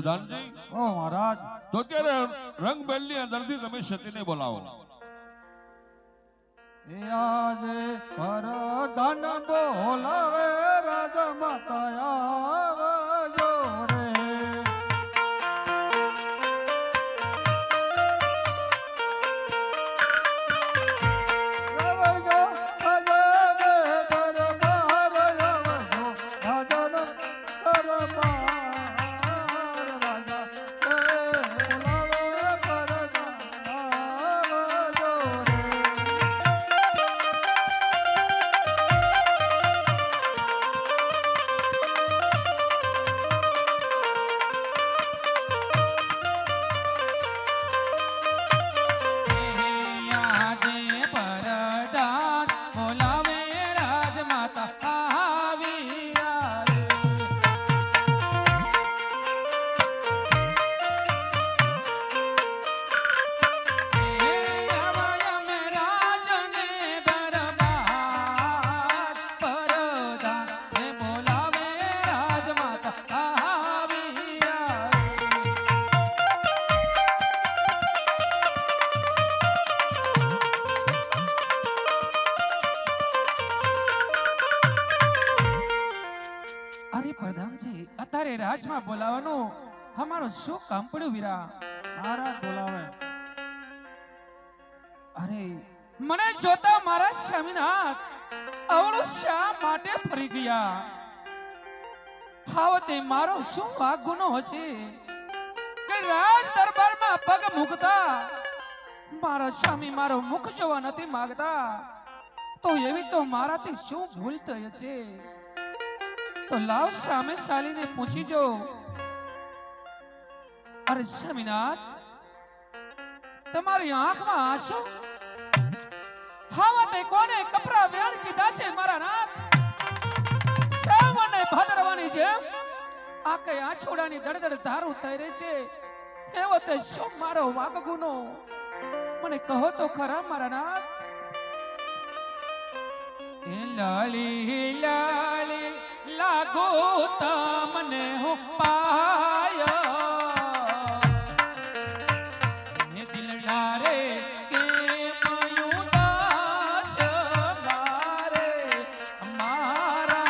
પ્રધાનજી ઓ મહારાજ તો અત્યારે રંગબેલની અંદરથી તમે સતીને બોલાવો. એ આજે પરધાન બોલાવે રાજા માતા આવજો રે. આવજો આજે દરબાર આવજો રાજાનો દરબાર રાજા બોલાવે પરધાન આવજો રે. અરે પ્રધાનજી અત્યારે રાજમાં બોલાવવાનું અમારું શું કામ પડ્યું વીરા? મહારાજ બોલાવે. અરે મને જોતા મારા સ્વામીનાથ અવળું શા માટે ફરી ગયા? હાવતે મારો શું વાગ ગુનો હશે કે રાજ દરબારમાં પગ મૂકતા મારા સ્વામી મારો મુખ જોવા નથી માંગતા? તો એવી તો મારાથી શું ભૂલ થઈ છે? તો લાવ સામે સાલીને પૂછી જો. અરે સ્વામીનાથ તમારી આંખમાં આંસુ? હાવતે કોને કપરા વ્યાણ કીધા છે મારા નાથ? શ્રાવણને ભાદરવાની જેમ આ કઈ આછોડાની દળદળ ધારું થઈ રહી છે. એવો તે શું મારો વાગ ગુનો? મને કહો તો ખરા મારા નાથ. એ લાલી લાલી લાગો તમને હું પાયા દિલડા રે કે મયું દાસ મારે મારા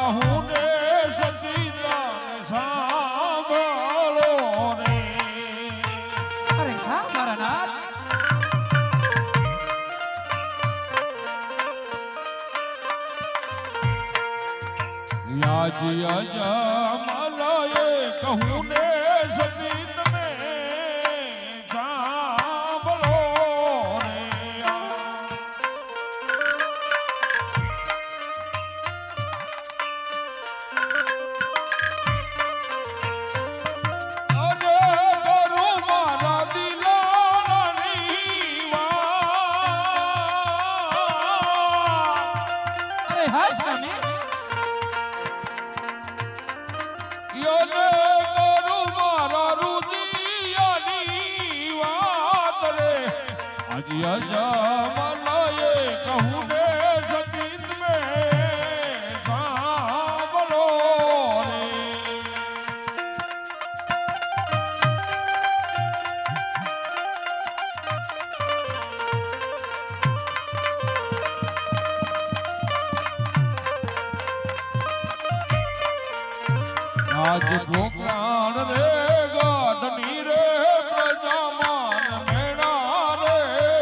કહું ને સતીદાને સાંભળો રે. અરે હા મારા નાથ. યાજી અજમલએ કહું ને સતી તમે સાંભળો રે. અને કરું મારા દિલાની વાત. અરે હા સ્વામી. યને કરું મારા રુદિયાની વાત રે. આજી અજમલએ કહું ને સતી તમે સાંભળો રે. આજ ભોગણાણ રે ગાઢની રે પ્રજામાન મેણા રે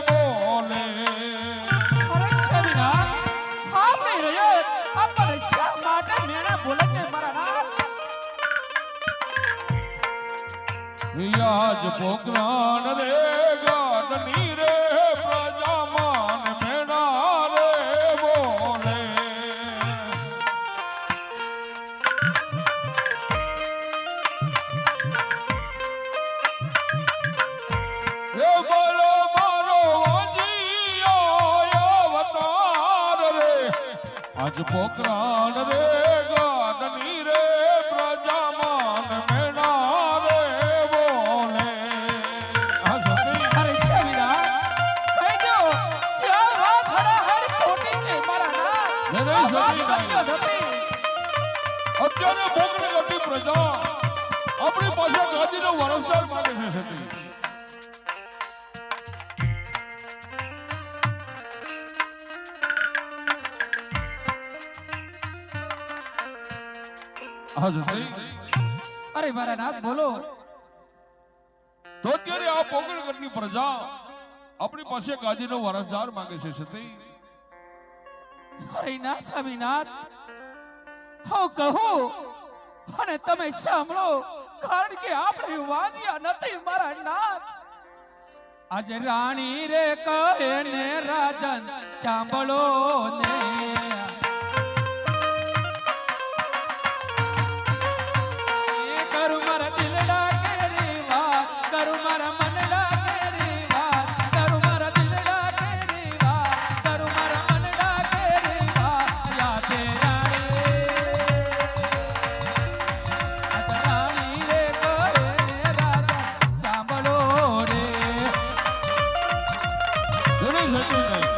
બોલે. અરે સ્વામીનાથ, હા નહીં રહ્યો. આપણને શા માટે મેણા બોલે છે મારા નાથ? આજ ભોગણાણ રે ગાઢની રે પ્રજામાન મેણા રે બોલે. એ બોલો મારો વાંજીયો અવતાર રે. આજ પોકરાણ રે ગાઢની રે પ્રજામાન મેણા રે બોલે. આ સતી અરે સ્વામીનાથ, કહી દો કે આ વાત હરાહર ખોટી છે મારા નાથ. નહીં, આ વાત સતી નહીં. સત્ય નથી. અત્યારે ભોગણી કરતી પ્રજા આપણી પાસે ગાદીનો વારસદાર માંગે છે સતી. આ સતી અરે મારા નાથ બોલો. તો અત્યારે આ પોગણગઢની પ્રજા આપણી પાસે ગાદીનો વારસદાર માંગે છે સતી. અરે ના સ્વામીનાથ, હું કહું અને તમે સાંભળો, કારણ કે આપણે વાંજ્યા નથી મારા નાથ. આજે રાણી રે કહે ને રાજન સાંભળો ને. એ કરું મારા દિલડા કેરી વાત, કરું મારા મનડા કેરી વાત, કરું મારા દિલડા કેરી વાત, કરું મારા મનડા કેરી વાત. યાદે રાણી, આજે રાણી રે કહે ને રાજન સાંભળો રે. નહીં સતી નહીં.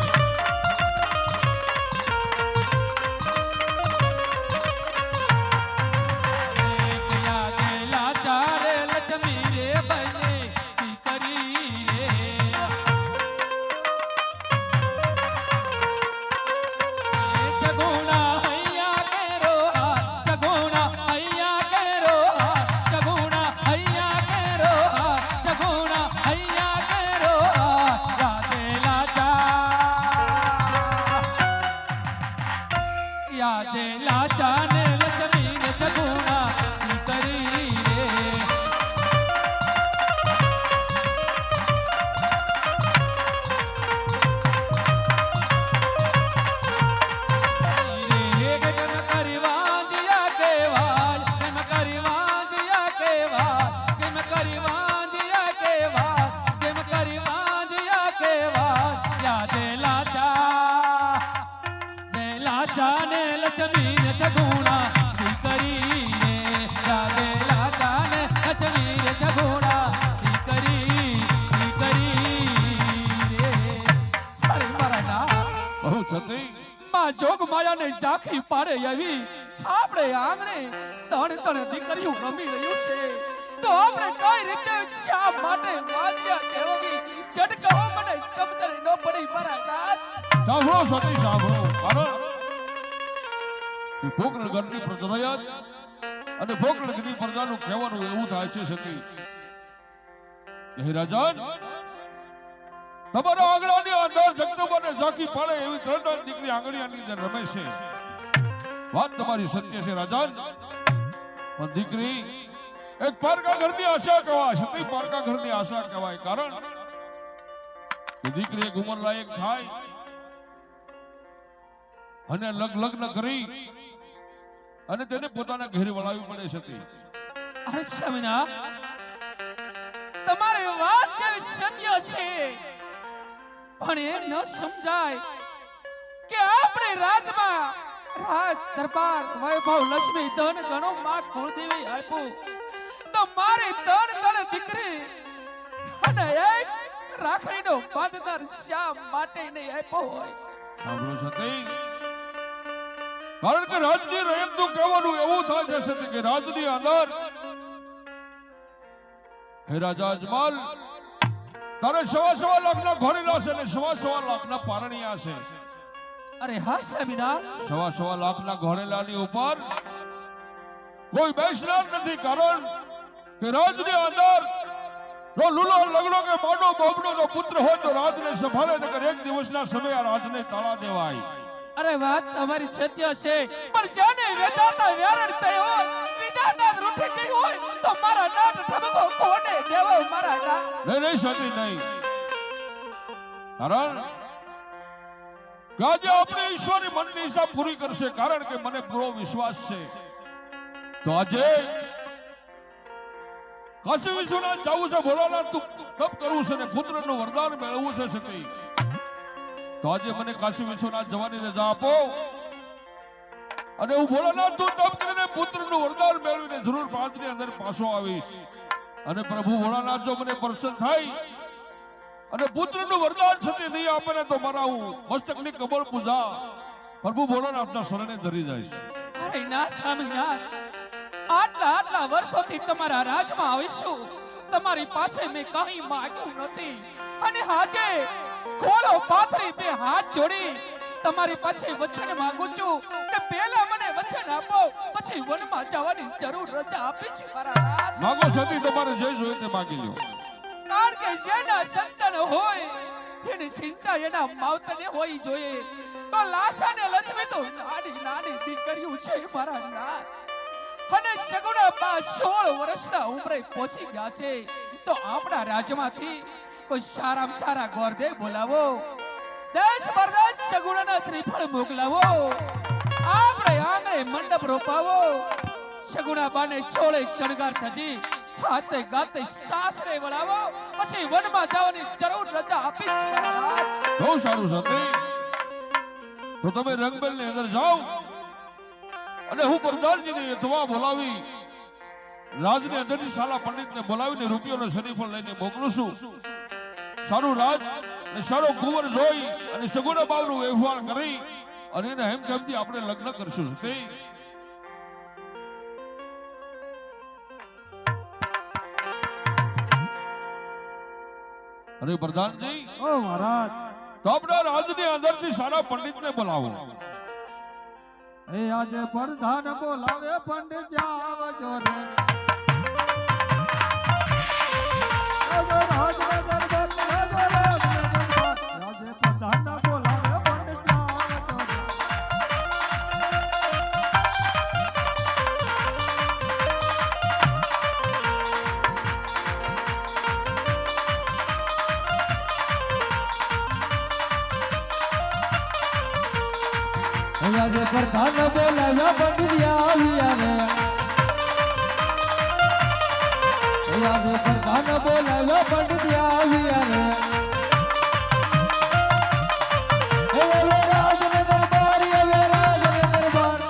લાચા ને લક્ષ્મી ને સગુણા કરી રે. લાચાને લક્ષ્મી ને સગુણા કરી રે. રાધે લાચાને લક્ષ્મી ને સગુણા કરી રે. અરે મારા ના બહુ સતી માં જોગ માયાને ઝાંખી પાડે એવી આપણે આંગણે ત્રણ ત્રણ દીકરીઓ રમી રહ્યું છે, તો આપણે કઈ રીતે શા માટે વાજ્યા કહેવી ઝટકાઓ મને સમજણ ન પડી મારા નાથ. સાંભળો સતી સાંભળો. કારણ એ પોકરણ ઘરની પ્રજા અને પોકરણ ઘરની પ્રજાનું કહેવાનું એવું થાય છે સતી હે રાજન, તમારા આંગણાની અંદર જગદંબાને ઝાંકી પાડે એવી ત્રણ દીકરી આંગણિયાની અંદર રમે છે. વાત તમારી સત્ય છે રાજન, પણ દીકરી એક પારકા ઘરની આશા કહેવાય, સતી પારકા ઘરની આશા કહેવાય. કારણ કે દીકરી એક ઉંમર લાયક થાય અને લગ્ન કરી અને તેને પોતાના ઘરે વળાવવી પડે સતી. અરે સ્વામિનાથ, તમારી વાત જેવી સત્ય છે, પણ એ ન સમજાય કે આપણે રાજમાં રાજ દરબાર વૈભવ લક્ષ્મી ધન ઘણો માં કુળદેવી આપ્યું, તો મારી ત્રણ દીકરી અને એક રાખડીનો બાંધનાર શા માટે નહીં આપ્યો હોય? સાંભળો સતી, કારણ કે રાજની રયતનું કહેવાનું એવું થાય છે સતી કે રાજની અંદર હે રાજા અજમલ, તારે સવા લાખના ઘોડીલા છે અને સવા લાખના પારણિયા છે. અરે હા સ્વામિનાથ, સવા લાખના ઘોડેલાની ઉપર કોઈ બેસનાર નથી. કારણ કે રાજની અંદર જો લુલો લગડો કે માડો બોબડો જો પુત્ર હોય તો રાજને સંભાળે, નકર એક દિવસના સમય આ રાજને તાળા દેવાય. અરે વાત તમારી સત્ય છે, પણ જાને વેદાતા વ્યારણ થયો હોય, વિધાતા રૂઠી ગઈ હોય, તો મારા નાટ ઠબકો કોને દેવો? મારા નાટ નહીં સતી નહીં. કારણ કે આજે આપણે ઈશ્વરની મનની ઈચ્છા પૂરી કરશે. કારણ કે મને પૂરો વિશ્વાસ છે. તો આજે કાશી વિશ્વનાથ જવું છે, ભોળાનાથ તું તપ કરવું છે ને પુત્રનું વરદાન મેળવવું છે સતી. તો આજે મને કાશી વિશ્વનાથ જવાની રજા આપો અને હું ભોળાનાથ તું તપ કરીને પુત્રનું વરદાન મેળવીને જરૂર પાંચની અંદર પાછો આવીશ. અને પ્રભુ ભોળાનાથ જો મને પ્રસન્ન થાય અને પુત્રનું વરદાન છતી નહીં આપે ને તો મારા હું મસ્તકની કબળ પૂજા પ્રભુ ભોળાનાથના શરણે ધરી જાય. અરે ના સ્વામિનાથ, આટલા વર્ષોથી તમારા રાજમાં આવીશું, તમારી પાસે મેં કંઈ માંગ્યું નથી, અને આજે ખોળો પાથરી બે હાથ જોડી તમારી પાસે વચન માંગુ છું કે પહેલા મને વચન આપો, પછી વનમાં જવાની જરૂર રજા આપીશ. મારા નાથ માગો સતી, તમારે જે જોઈએ તે માગી લો. કારણ કે જેના સંતાન હોય એની ચિંતા એના માવતરને હોવી જોઈએ. તો લાસા ને લક્ષ્મી તો નાની દીકરીઓ છે મારા નાથ, અને સગુણા બા 16 વર્ષના ઉંમરે પહોંચી ગયા છે. તો આપણા રાજ્યમાંથી કોઈ સારામાં સારા ગોરદેવ બોલાવો, દેશ પરદેશ સગુણાના શ્રીફળ મોકલાવો, આપણે આંગણે મંડપ રોપાવો, સગુણા બાને 16 શણગાર સજી હાથે ગાતે સાસરે વળાવો, પછી વનમાં જવાની જરૂર રજા આપીશ. બહુ સારું સતી. તો તમે રંગબેલની અંદર જાઓ અને હું પ્રધાનજીને યથવા બોલાવી રાજની અંદરથી શાલા પંડિતને બોલાવીને રૂપિયોનો શરીફળ લઈને મોકલું છું. સારું રાજ અને સારો કુંવર જોઈ અને સગુણા બાવનું વ્યવહાર કરી અને એને હેમખેમથી આપણે લગ્ન કરશું. સતી, અરે પ્રધાનજી, ઓ મહારાજ, તો આપણા રાજની અંદરથી સારા પંડિતને બોલાવો. એ આજે પ્રધાન બોલાવે પંડિત આવજો રે. આજે રાજના દરબાર આજે પ્રધાન બોલાવે પંડિત આવજો રે. આજે પ્રધાન બોલાવ્યા પંડિત આવ્યા રે. આજે પ્રધાન બોલાવ્યા પંડિત આવ્યા રે. હવે રાજને દરબાર, હવે રાજને દરબાર.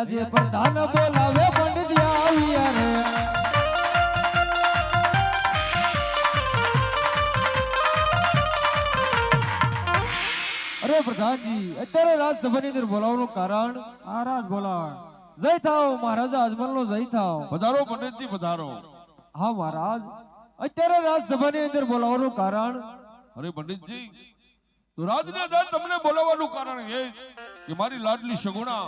આજે પ્રધાન બોલાવ્યા પંડિત આવ્યા રે. અરે પ્રધાનજી, અત્યારે રાજસભાની અંદર બોલાવવાનું કારણ? મહારાજ બોલાવે. જય થાવ મહારાજા અજમલનો જય થાવ. પધારો પંડિતજી, પધારો. હા મહારાજ, અત્યારે રાજસભાની અંદર બોલાવવાનું કારણ? અરે પંડિતજી, તો રાજને દાન તમને બોલાવવાનું કારણ એ કે મારી લાડલી સગુણા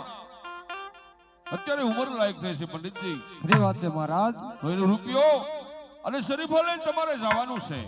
અત્યારે ઉંમર લાયક થઈ છે પંડિતજી. ખરી વાત છે મહારાજ. તો એનો રૂપિયો અને શરીફો લઈને તમારે જવાનું છે.